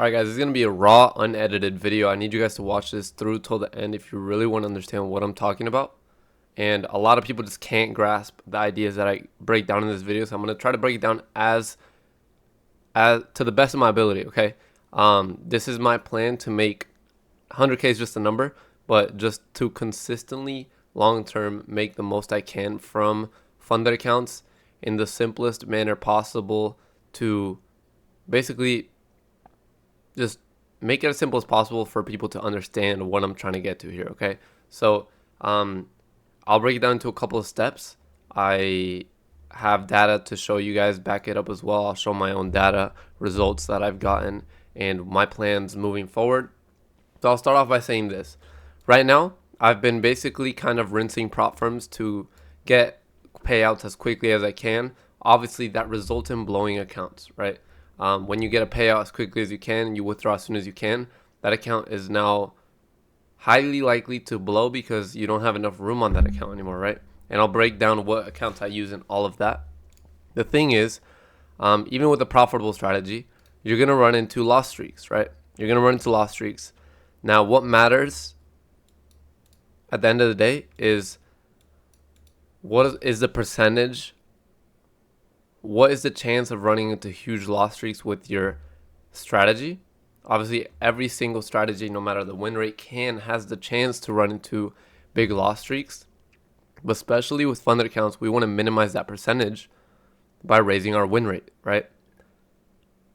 Alright guys, this is going to be a raw, unedited video. I need you guys to watch this through till the end if you really want to understand what I'm talking about. And a lot of people just can't grasp the ideas that I break down in this video, so I'm going to try to break it down as to the best of my ability, okay? This is my plan to make 100K is just a number, but just to consistently, long-term, make the most I can from funded accounts in the simplest manner possible to basically just make it as simple as possible for people to understand what I'm trying to get to here, okay? So I'll break it down into a couple of steps. I have data to show you guys, back it up as well. I'll show my own data, results that I've gotten, and my plans moving forward. So I'll start off by saying this. Right now, I've been basically kind of rinsing prop firms to get payouts as quickly as I can. Obviously, that results in blowing accounts, right? When you get a payout as quickly as you can and you withdraw as soon as you can, that account is now highly likely to blow because you don't have enough room on that account anymore, right? And I'll break down what accounts I use and all of that. The thing is, even with a profitable strategy, you're going to run into loss streaks, right? You're going to run into loss streaks. Now, what matters at the end of the day is what is the percentage. What is the chance of running into huge loss streaks with your strategy? Obviously, every single strategy, no matter the win rate, has the chance to run into big loss streaks. But especially with funded accounts, we want to minimize that percentage by raising our win rate, right?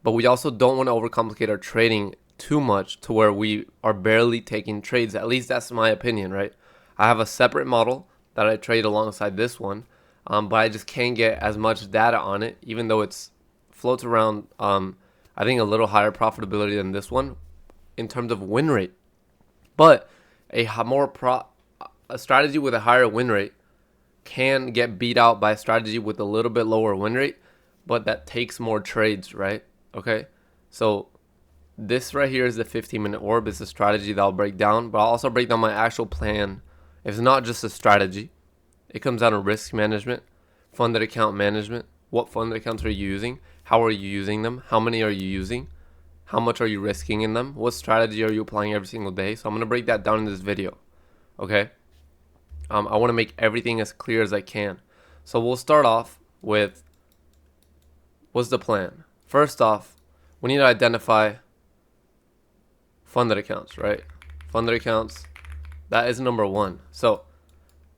But we also don't want to overcomplicate our trading too much to where we are barely taking trades. At least that's my opinion, right? I have a separate model that I trade alongside this one. But I just can't get as much data on it, even though it's floats around, I think, a little higher profitability than this one in terms of win rate. But a strategy with a higher win rate can get beat out by a strategy with a little bit lower win rate, but that takes more trades, right? Okay, so this right here is the 15-minute orb. It's a strategy that I'll break down, but I'll also break down my actual plan. It's not just a strategy. It comes down to risk management, funded account management. What funded accounts are you using? How are you using them? How many are you using? How much are you risking in them? What strategy are you applying every single day? So I'm going to break that down in this video, okay? I want to make everything as clear as I can. So we'll start off with, what's the plan? First off, we need to identify funded accounts, right? Funded accounts, that is number one. So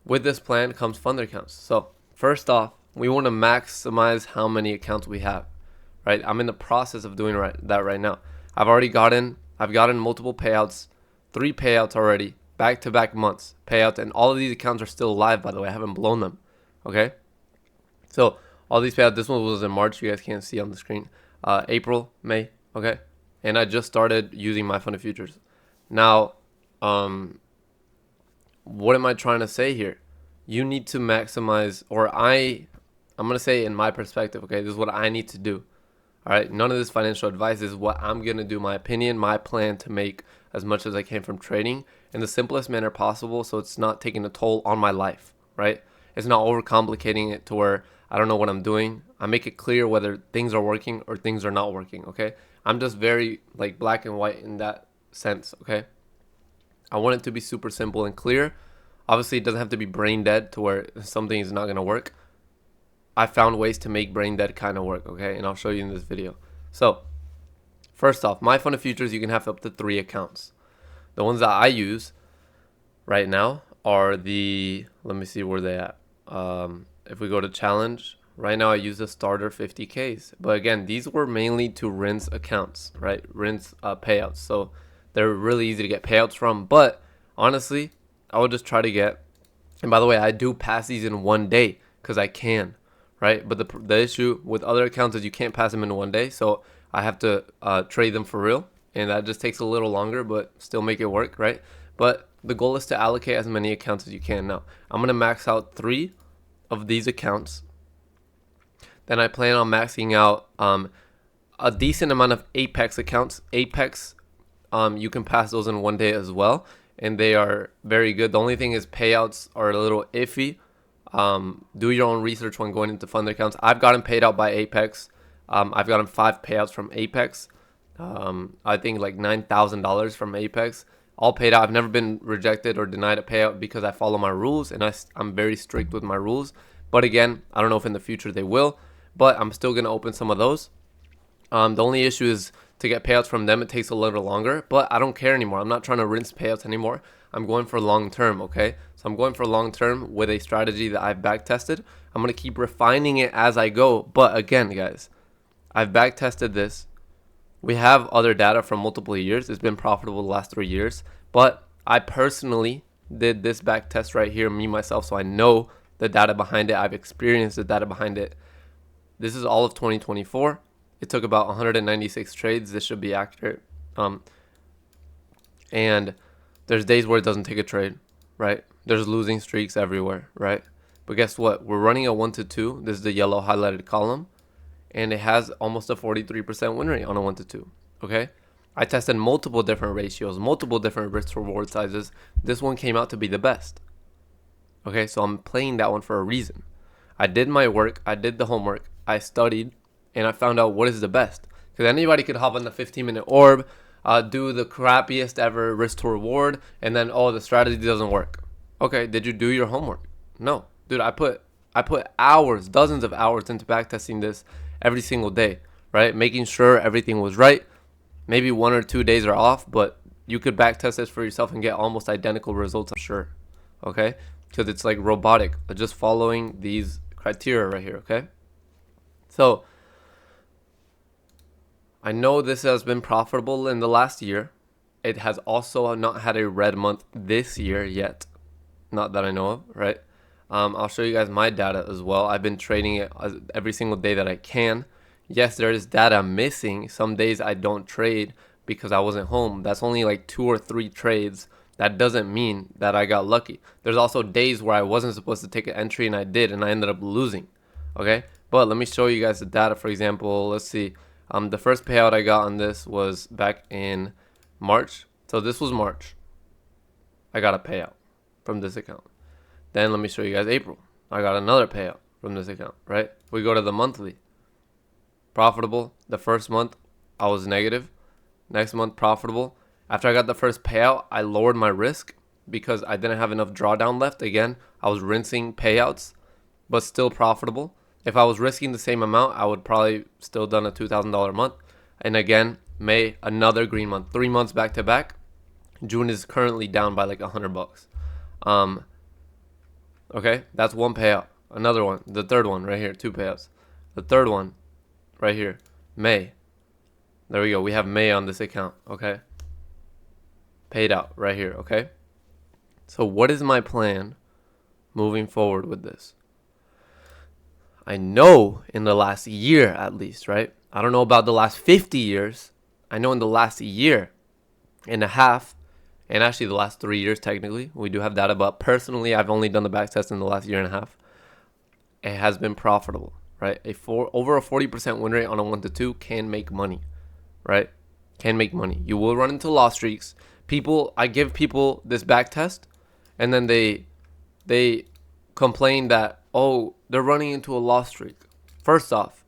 with this plan comes funded accounts. So first off, we want to maximize how many accounts we have, right? I'm in the process of doing that right now. I've gotten multiple payouts, 3 payouts already, back-to-back months payouts, and all of these accounts are still live, by the way. I haven't blown them, okay? So all these payouts, this one was in March. You guys can't see on the screen. April, May, okay? And I just started using my funded futures. Now, what am I trying to say here? You need to maximize, or I'm going to say in my perspective, okay, this is what I need to do. All right, none of this financial advice is what I'm going to do, my opinion, my plan to make as much as I can from trading in the simplest manner possible so it's not taking a toll on my life, right? It's not overcomplicating it to where I don't know what I'm doing. I make it clear whether things are working or things are not working, okay? I'm just very like black and white in that sense, okay? I want it to be super simple and clear. Obviously, it doesn't have to be brain dead to where something is not going to work. I found ways to make brain dead kind of work, okay? And I'll show you in this video. So, first off, my funded futures, you can have up to 3 accounts. The ones that I use right now are let me see where they at. If we go to challenge, right now I use the starter 50Ks. But again, these were mainly to rinse accounts, right? Rinse payouts. So they're really easy to get payouts from. But honestly, I would just try to get, and by the way, I do pass these in one day because I can, right? But the issue with other accounts is you can't pass them in one day. So I have to trade them for real. And that just takes a little longer, but still make it work, right? But the goal is to allocate as many accounts as you can. Now, I'm going to max out 3 of these accounts. Then I plan on maxing out a decent amount of Apex accounts. Apex, you can pass those in one day as well, and they are very good. The only thing is payouts are a little iffy. Do your own research when going into funded accounts. I've gotten paid out by Apex. I've gotten 5 payouts from Apex. I think like $9,000 from Apex, all paid out. I've never been rejected or denied a payout because I follow my rules, and I'm very strict with my rules. But again, I don't know if in the future they will, but I'm still gonna open some of those. The only issue is to get payouts from them, it takes a little longer, but I don't care anymore. I'm not trying to rinse payouts anymore. I'm going for long term, okay? So I'm going for long term with a strategy that I've back tested. I'm going to keep refining it as I go. But again, guys, I've back tested this. We have other data from multiple years. It's been profitable the last 3 years. But I personally did this back test right here, me, myself, so I know the data behind it. I've experienced the data behind it. This is all of 2024. It took about 196 trades. This should be accurate. And there's days where it doesn't take a trade, right? There's losing streaks everywhere, right? But guess what? We're running a 1-2. This is the yellow highlighted column. And it has almost a 43% win rate on a 1-2, okay? I tested multiple different ratios, multiple different risk reward sizes. This one came out to be the best. Okay, so I'm playing that one for a reason. I did my work. I did the homework. I studied. And I found out what is the best. Because anybody could hop on the 15-minute orb, do the crappiest ever risk to reward, and then, oh, the strategy doesn't work. Okay, did you do your homework? No. Dude, I put hours, dozens of hours into backtesting this every single day, right? Making sure everything was right. Maybe 1 or 2 days are off, but you could backtest this for yourself and get almost identical results, I'm sure. Okay? Because it's like robotic, just following these criteria right here, okay? So I know this has been profitable in the last year. It has also not had a red month this year yet. Not that I know of, right? I'll show you guys my data as well. I've been trading it every single day that I can. Yes, there is data missing. Some days I don't trade because I wasn't home. That's only like 2 or 3 trades. That doesn't mean that I got lucky. There's also days where I wasn't supposed to take an entry and I did, and I ended up losing, okay? But let me show you guys the data. For example, let's see. The first payout I got on this was back in March. So this was March. I got a payout from this account. Then let me show you guys April. I got another payout from this account, right? We go to the monthly. Profitable. The first month, I was negative. Next month, profitable. After I got the first payout, I lowered my risk because I didn't have enough drawdown left. Again, I was rinsing payouts, but still profitable. If I was risking the same amount, I would probably still done a $2,000 month. And again, May, another green month. 3 months back to back. June is currently down by like $100. Okay, that's one payout. Another one, the third one right here, 2 payouts. The third one right here, May. There we go. We have May on this account, okay? Paid out right here, okay? So what is my plan moving forward with this? I know in the last year at least, right? I don't know about the last 50 years. I know in the last year and a half, and actually the last 3 years technically, we do have data, but personally I've only done the backtest in the last year and a half. It has been profitable, right? Over a 40% win rate on a 1-2 can make money, right? Can make money. You will run into loss streaks. I give people this backtest, and then they complain that, oh, they're running into a loss streak. First off,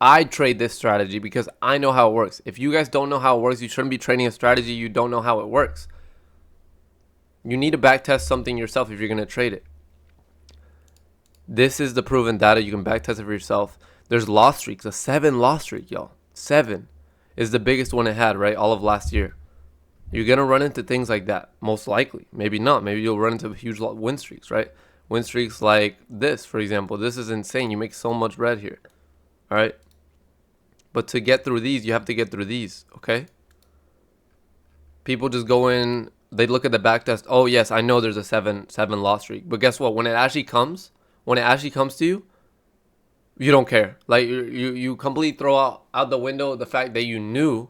I trade this strategy because I know how it works. If you guys don't know how it works, you shouldn't be trading a strategy you don't know how it works. You need to backtest something yourself if you're going to trade it. This is the proven data. You can backtest it for yourself. There's loss streaks, a 7 loss streak, y'all. 7 is the biggest one it had, right? All of last year. You're going to run into things like that, most likely. Maybe not. Maybe you'll run into huge win streaks, right? Win streaks like this, for example. This is insane. You make so much bread here, all right? But to get through these, you have to get through these, okay? People just go in, they look at the backtest. Oh, yes, I know there's a 7 loss streak. But guess what? When it actually comes to you, you don't care. Like, you completely throw out the window the fact that you knew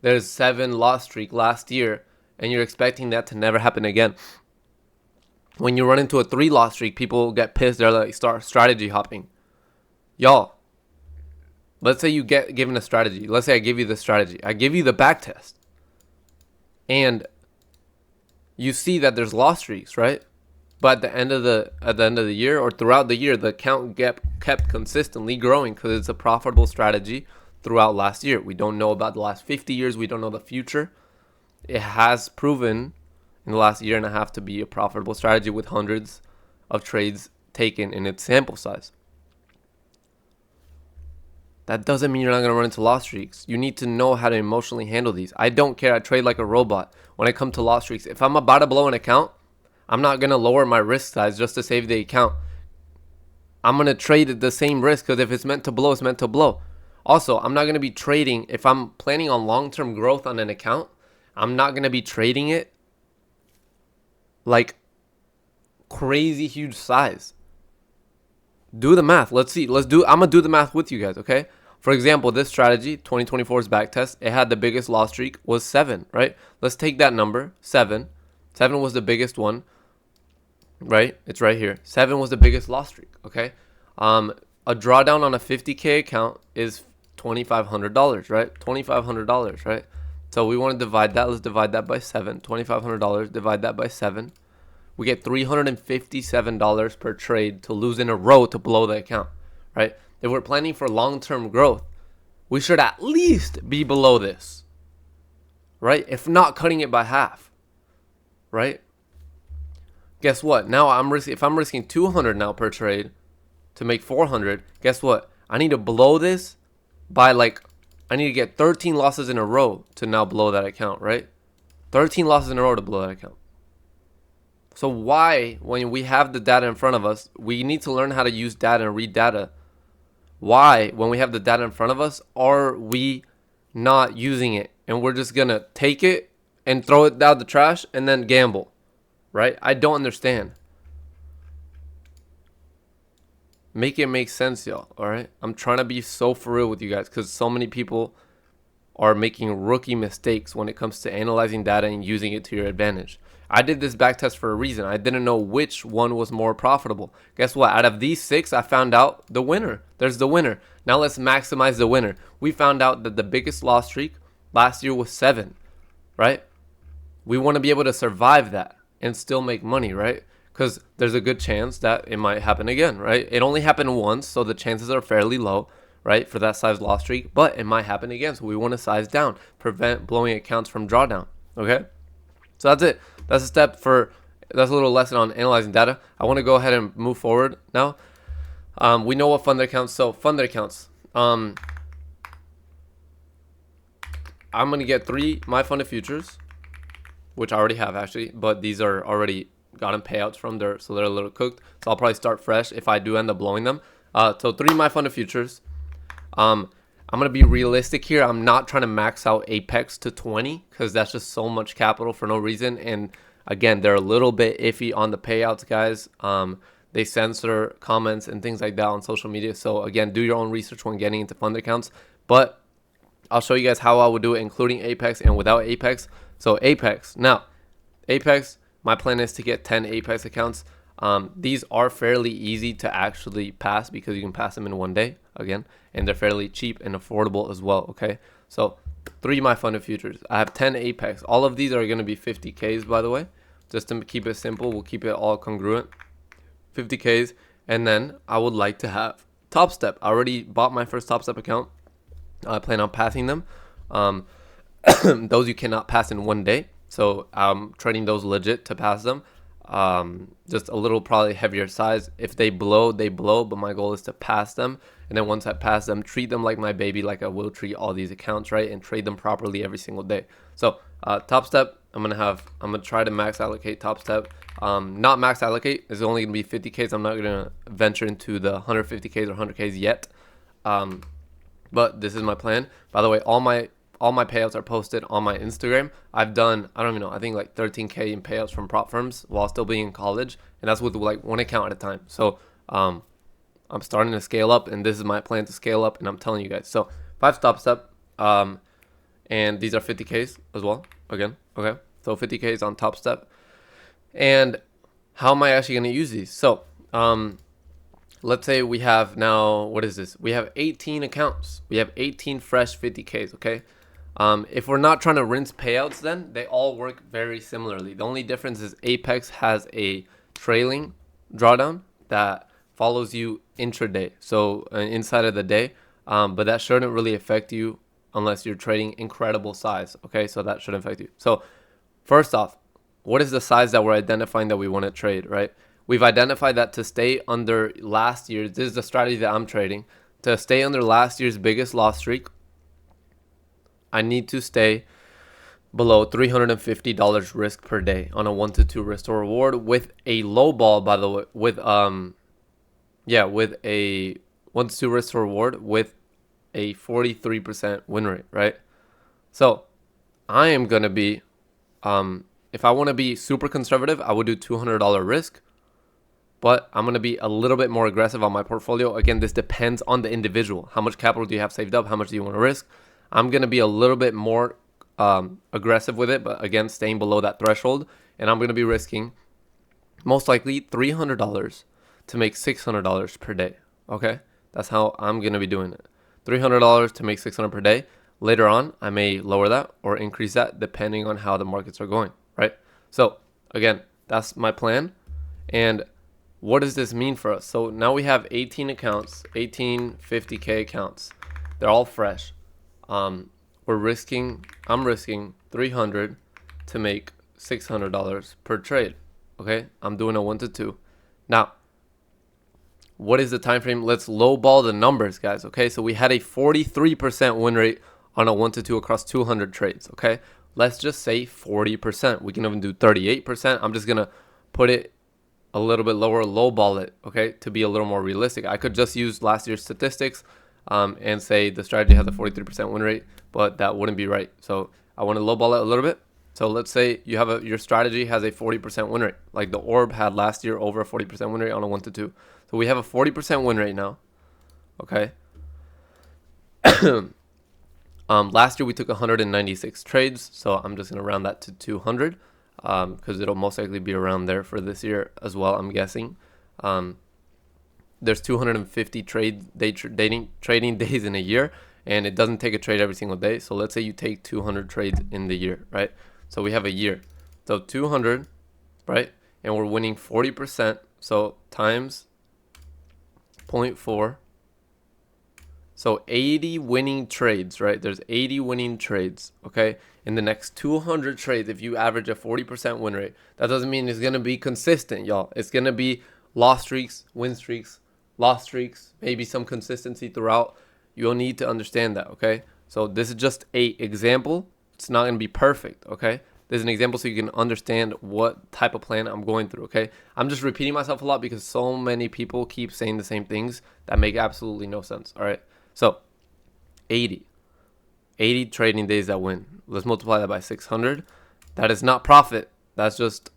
there's 7 loss streak last year, and you're expecting that to never happen again. When you run into a 3 loss streak, people get pissed. They're like, start strategy hopping. Y'all, let's say you get given a strategy. Let's say I give you the strategy. I give you the backtest. And you see that there's loss streaks, right? But at the end of the year or throughout the year, the account kept consistently growing because it's a profitable strategy. throughout last year. We don't know about the last 50 years. We don't know the future. It has proven in the last year and a half to be a profitable strategy with hundreds of trades taken in its sample size. That doesn't mean you're not going to run into loss streaks. You need to know how to emotionally handle these. I don't care. I trade like a robot when it comes to loss streaks. If I'm about to blow an account, I'm not going to lower my risk size just to save the account. I'm going to trade at the same risk because if it's meant to blow, it's meant to blow. Also, I'm not going to be trading. If I'm planning on long-term growth on an account, I'm not going to be trading it like crazy huge size. Do the math. Let's see. I'm going to do the math with you guys, okay? For example, this strategy, 2024's backtest, it had the biggest loss streak was 7, right? Let's take that number, 7. 7 was the biggest one, right? It's right here. 7 was the biggest loss streak, okay? A drawdown on a 50K account is $2,500, right? $2,500, right? So we want to divide that. Let's divide that by 7. $2,500, divide that by 7. We get $357 per trade to lose in a row to blow the account, right? If we're planning for long-term growth, we should at least be below this, right? If not cutting it by half, right? Guess what? Now if I'm risking 200 now per trade to make 400, guess what? I need to blow this by I need to get 13 losses in a row to now blow that account, right? 13 losses in a row to blow that account. So why, when we have the data in front of us, we need to learn how to use data and read data. Why, when we have the data in front of us, are we not using it? And we're just going to take it and throw it down the trash and then gamble, right? I don't understand. Make it make sense, y'all, all right? I'm trying to be so for real with you guys because so many people are making rookie mistakes when it comes to analyzing data and using it to your advantage. I did this backtest for a reason. I didn't know which one was more profitable. Guess what? Out of these 6, I found out the winner. There's the winner. Now let's maximize the winner. We found out that the biggest loss streak last year was 7, right? We want to be able to survive that and still make money, right? Because there's a good chance that it might happen again, right? It only happened once, so the chances are fairly low, right, for that size loss streak, but it might happen again, so we want to size down, prevent blowing accounts from drawdown, okay? So that's it. That's a little lesson on analyzing data. I want to go ahead and move forward now. We know what funded accounts. So funded accounts. I'm going to get 3 my funded futures, which I already have actually, but these are already gotten payouts from there, so they're a little cooked. So I'll probably start fresh if I do end up blowing them. So 3 my funded futures. I'm going to be realistic here. I'm not trying to max out Apex to 20 because that's just so much capital for no reason. And again, they're a little bit iffy on the payouts, guys. They censor comments and things like that on social media. So again, do your own research when getting into funded accounts. But I'll show you guys how I would do it, including Apex and without Apex. So Apex. Now, Apex, my plan is to get 10 Apex accounts. These are fairly easy to actually pass because you can pass them in one day, again, and they're fairly cheap and affordable as well, okay? So 3 my funded futures. I have 10 Apex. All of these are going to be 50Ks, by the way. Just to keep it simple, we'll keep it all congruent. 50Ks, and then I would like to have Top Step. I already bought my first Top Step account. I plan on passing them. Those you cannot pass in one day, so I'm trading those legit to pass them. Just a little probably heavier size. If they blow, they blow, but my goal is to pass them. And then once I pass them, treat them like my baby, like I will treat all these accounts, right? And trade them properly every single day. So Top Step, I'm gonna try to max allocate Top Step. Not max allocate, it's only gonna be 50Ks. I'm not gonna venture into the 150Ks or 100Ks yet. But this is my plan. By the way, all my payouts are posted on my Instagram. I've done, I don't even know, I think like 13K in payouts from prop firms while still being in college, and that's with like 1 account at a time. So I'm starting to scale up, and this is my plan to scale up, and I'm telling you guys. So 5 Top Step, and these are 50Ks as well, again, okay? So 50Ks on Top Step. And how am I actually going to use these? So let's say we have now, what is this? We have 18 accounts. We have 18 fresh 50Ks, okay? If we're not trying to rinse payouts, then they all work very similarly. The only difference is Apex has a trailing drawdown that follows you intraday. So inside of the day, but that shouldn't really affect you unless you're trading incredible size. Okay, so that shouldn't affect you. So first off, what is the size that we're identifying that we want to trade, right? We've identified that to stay under last year's, this is the strategy that I'm trading, to stay under last year's biggest loss streak, I need to stay below $350 risk per day on a 1 to 2 risk to reward with a low ball, by the way, with with a 1 to 2 risk to reward with a 43% win rate, right? So I am going to be, if I want to be super conservative, I would do $200 risk, but I'm going to be a little bit more aggressive on my portfolio. Again, this depends on the individual. How much capital do you have saved up? How much do you want to risk? I'm going to be a little bit more aggressive with it, but again, staying below that threshold. And I'm going to be risking most likely $300 to make $600 per day. Okay, that's how I'm going to be doing it. $300 to make $600 per day. Later on, I may lower that or increase that depending on how the markets are going, right? So again, that's my plan. And what does this mean for us? So now we have 18 accounts, 18 50K accounts. They're all fresh. I'm risking 300 to make $600 per trade. Okay, I'm doing a 1 to 2. Now, what is the time frame? Let's lowball the numbers, guys. Okay, so we had a 43% win rate on a 1 to 2 across 200 trades. Okay, let's just say 40%. We can even do 38%. I'm just gonna put it a little bit lower, lowball it, okay, to be a little more realistic. I could just use last year's statistics and say the strategy has a 43% win rate, but that wouldn't be right. So I want to lowball it a little bit. So let's say you have your strategy has a 40% win rate, like the orb had last year, over a 40% win rate on a 1 to 2. So we have a 40% win rate now, okay. Last year we took 196 trades, so I'm just gonna round that to 200. Because it'll most likely be around there for this year as well, I'm guessing. There's 250 trading days in a year, and it doesn't take a trade every single day. So let's say you take 200 trades in the year, right? So we have a year. So 200, right? And we're winning 40%. So times 0.4. So 80 winning trades, right? There's 80 winning trades, okay? In the next 200 trades, if you average a 40% win rate, that doesn't mean it's going to be consistent, y'all. It's going to be loss streaks, win streaks, loss streaks, maybe some consistency throughout. You'll need to understand that, okay? So this is just a example. It's not going to be perfect, okay? This is an example so you can understand what type of plan I'm going through, okay? I'm just repeating myself a lot because so many people keep saying the same things that make absolutely no sense, all right? So 80 trading days that win. Let's multiply that by 600. That is not profit. That's just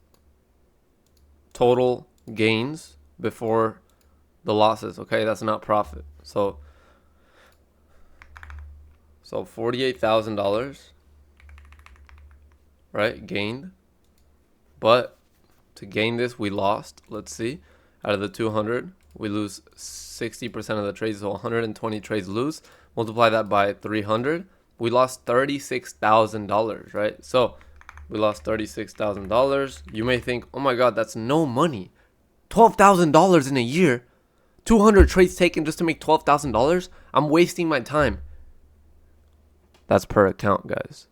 total gains before the losses, okay? That's not profit. So $48,000, right, gained. But to gain this, we lost. Let's see. Out of the 200, we lose 60% of the trades, so 120 trades lose. Multiply that by 300. We lost $36,000, right? So we lost $36,000. You may think, oh my God, that's no money. $12,000 in a year. 200 trades taken just to make $12,000. I'm wasting my time. That's per account, guys.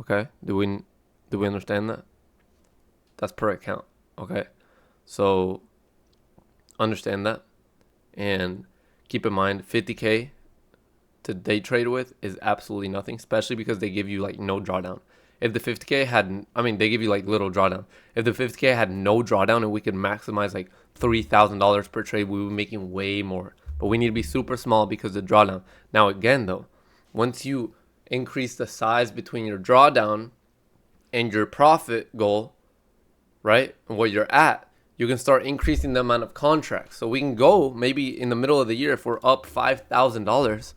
Okay? Do we understand that? That's per account. Okay? So understand that, and keep in mind 50K to day trade with is absolutely nothing, especially because they give you like no drawdown. If the 50K had, they give you like little drawdown. If the 50K had no drawdown and we could maximize like $3,000 per trade, we would be making way more. But we need to be super small because of the drawdown. Now again though, once you increase the size between your drawdown and your profit goal, right, and what you're at, you can start increasing the amount of contracts. So we can go maybe in the middle of the year, if we're up $5,000,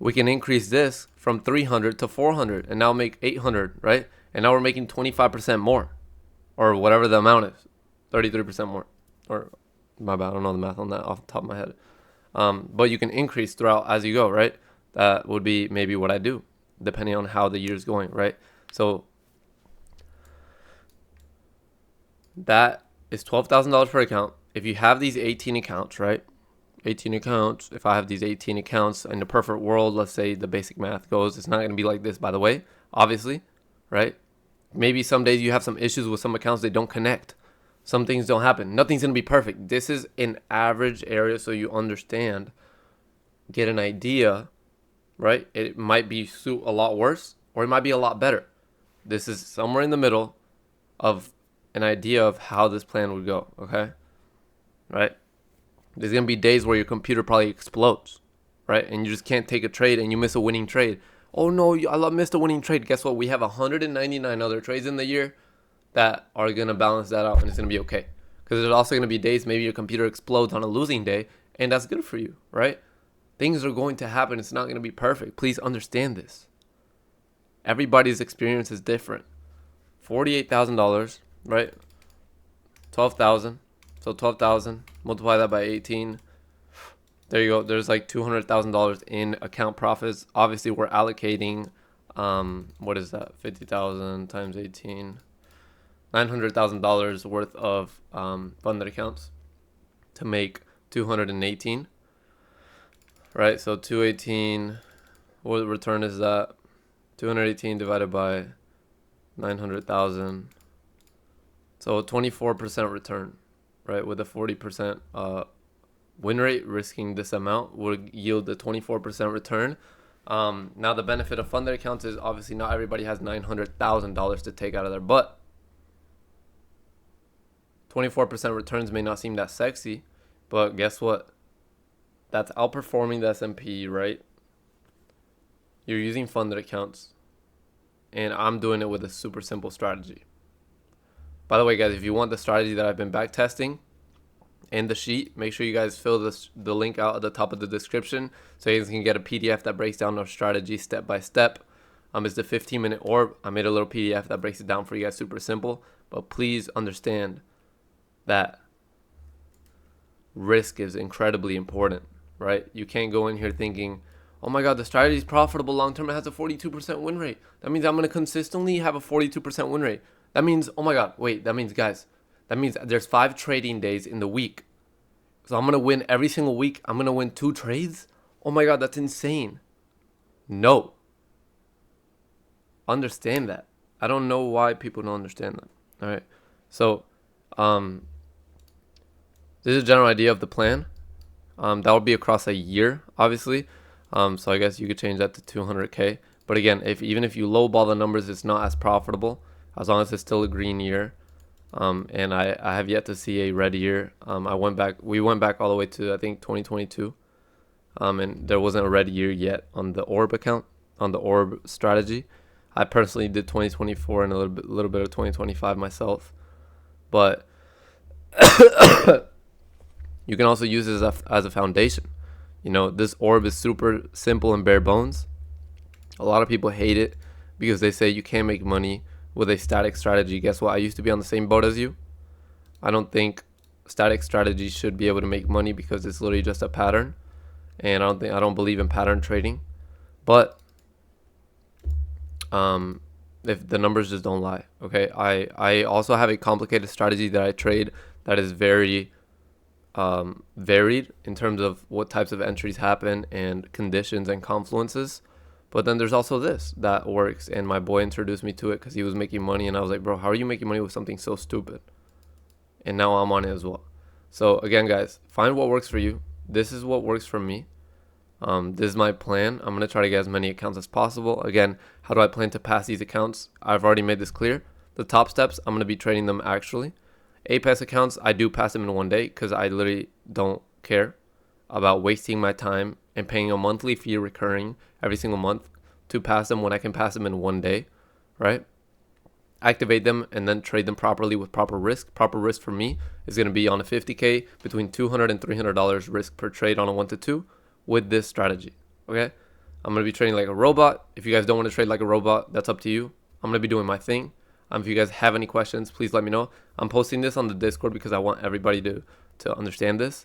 we can increase this from 300 to 400 and now make 800, right? And now we're making 25% more, or whatever the amount is, 33% more, or my bad, I don't know the math on that off the top of my head. But you can increase throughout as you go, right? That would be maybe what I do, depending on how the year's going, right? So that is $12,000 per account. If you have these 18 accounts, right? 18 accounts. If I have these 18 accounts in the perfect world, let's say the basic math goes, it's not going to be like this, by the way, obviously, right? Maybe some days you have some issues with some accounts, they don't connect. Some things don't happen. Nothing's going to be perfect. This is an average area so you understand, get an idea, right? It might be a lot worse or it might be a lot better. This is somewhere in the middle of an idea of how this plan would go, okay? Right? There's going to be days where your computer probably explodes, right? And you just can't take a trade and you miss a winning trade. Oh no, I missed a winning trade. Guess what? We have 199 other trades in the year that are going to balance that out, and it's going to be okay. Because there's also going to be days maybe your computer explodes on a losing day, and that's good for you, right? Things are going to happen. It's not going to be perfect. Please understand this. Everybody's experience is different. $48,000, right? 12,000. So 12,000, multiply that by 18. There you go. There's like $200,000 in account profits. Obviously, we're allocating, what is that? 50,000 times 18. $900,000 worth of funded accounts to make 218. Right? So 218, what return is that? 218 divided by 900,000. So 24% return. Right, with a 40% win rate, risking this amount would yield a 24% return. Now, the benefit of funded accounts is obviously not everybody has $900,000 to take out of there, but 24% returns may not seem that sexy, but guess what? That's outperforming the S&P, right? You're using funded accounts, and I'm doing it with a super simple strategy. By the way, guys, if you want the strategy that I've been back testing and the sheet, make sure you guys fill the link out at the top of the description so you guys can get a PDF that breaks down our strategy step by step. It's the 15-minute orb. I made a little PDF that breaks it down for you guys, super simple. But please understand that risk is incredibly important, right? You can't go in here thinking, oh my God, the strategy is profitable long term. It has a 42% win rate. That means I'm going to consistently have a 42% win rate. That means, oh my God, wait, that means, guys, that means there's 5 trading days in the week. So I'm going to win every single week. I'm going to win 2 trades. Oh my God, that's insane. No. Understand that. I don't know why people don't understand that. All right. So, this is a general idea of the plan. That would be across a year, obviously. So I guess you could change that to 200K. But again, even if you lowball the numbers, it's not as profitable as long as it's still a green year. And I have yet to see a red year. We went back all the way to, I think, 2022. And there wasn't a red year yet on the orb account, on the orb strategy. I personally did 2024 and a little bit of 2025 myself. But you can also use it as a foundation. You know, this orb is super simple and bare bones. A lot of people hate it because they say you can't make money with a static strategy. Guess what? I used to be on the same boat as you. I don't think static strategy should be able to make money because it's literally just a pattern. And I don't believe in pattern trading. But if the numbers just don't lie, okay? I also have a complicated strategy that I trade that is very varied in terms of what types of entries happen and conditions and confluences. But then there's also this that works, and my boy introduced me to it because he was making money, and I was like, bro, how are you making money with something so stupid? And now I'm on it as well. So again, guys, find what works for you. This is what works for me. This is my plan. I'm going to try to get as many accounts as possible. Again, how do I plan to pass these accounts? I've already made this clear. The top steps, I'm going to be trading them actually. Apex accounts, I do pass them in one day because I literally don't care about wasting my time and paying a monthly fee recurring every single month to pass them when I can pass them in one day, right? Activate them and then trade them properly with proper risk. Proper risk for me is going to be on a 50K between $200 and $300 risk per trade on a 1 to 2 with this strategy, okay? I'm going to be trading like a robot. If you guys don't want to trade like a robot, that's up to you. I'm going to be doing my thing. If you guys have any questions, please let me know. I'm posting this on the Discord because I want everybody to understand this.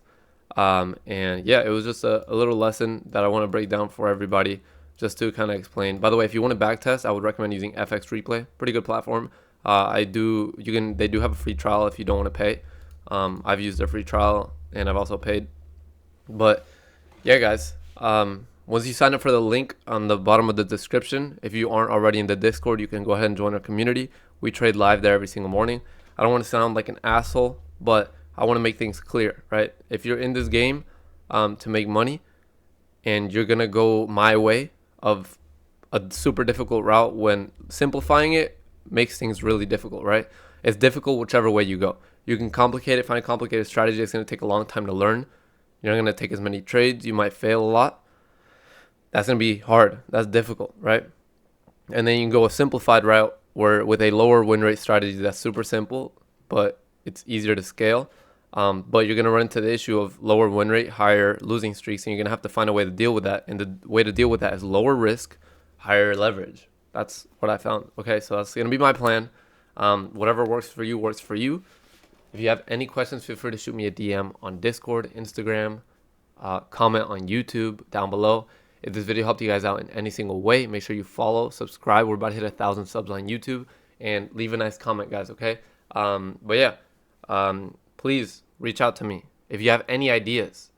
And yeah, it was just a little lesson that I want to break down for everybody just to kind of explain. By the way, if you want to backtest, I would recommend using FX Replay. Pretty good platform. They do have a free trial if you don't want to pay. I've used their free trial and I've also paid. But yeah, guys, once you sign up for the link on the bottom of the description, if you aren't already in the Discord, you can go ahead and join our community. We trade live there every single morning. I don't want to sound like an asshole, but I want to make things clear, right? If you're in this game to make money and you're going to go my way of a super difficult route, when simplifying it makes things really difficult, right? It's difficult whichever way you go. You can complicate it, find a complicated strategy. It's going to take a long time to learn. You're not going to take as many trades. You might fail a lot. That's going to be hard. That's difficult, right? And then you can go a simplified route where with a lower win rate strategy that's super simple, but it's easier to scale. But you're going to run into the issue of lower win rate, higher losing streaks, and you're going to have to find a way to deal with that. And the way to deal with that is lower risk, higher leverage. That's what I found. Okay, so that's going to be my plan. Whatever works for you works for you. If you have any questions, feel free to shoot me a DM on Discord, Instagram, comment on YouTube down below. If this video helped you guys out in any single way, make sure you follow, subscribe. We're about to hit 1,000 subs on YouTube, and leave a nice comment, guys, okay? But yeah, please reach out to me if you have any ideas.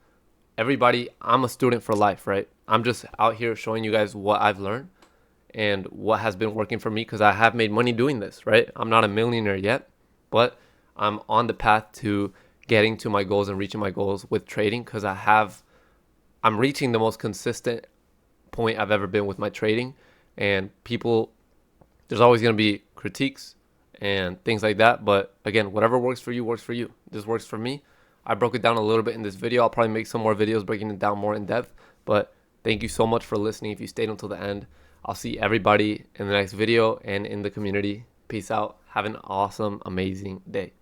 Everybody, I'm a student for life, right? I'm just out here showing you guys what I've learned and what has been working for me, because I have made money doing this, right? I'm not a millionaire yet, but I'm on the path to getting to my goals and reaching my goals with trading, because I'm reaching the most consistent point I've ever been with my trading. And people, there's always going to be critiques and things like that. But again, whatever works for you works for you. This works for me. I broke it down a little bit in this video. I'll probably make some more videos breaking it down more in depth. But thank you so much for listening. If you stayed until the end, I'll see everybody in the next video and in the community. Peace out. Have an awesome, amazing day.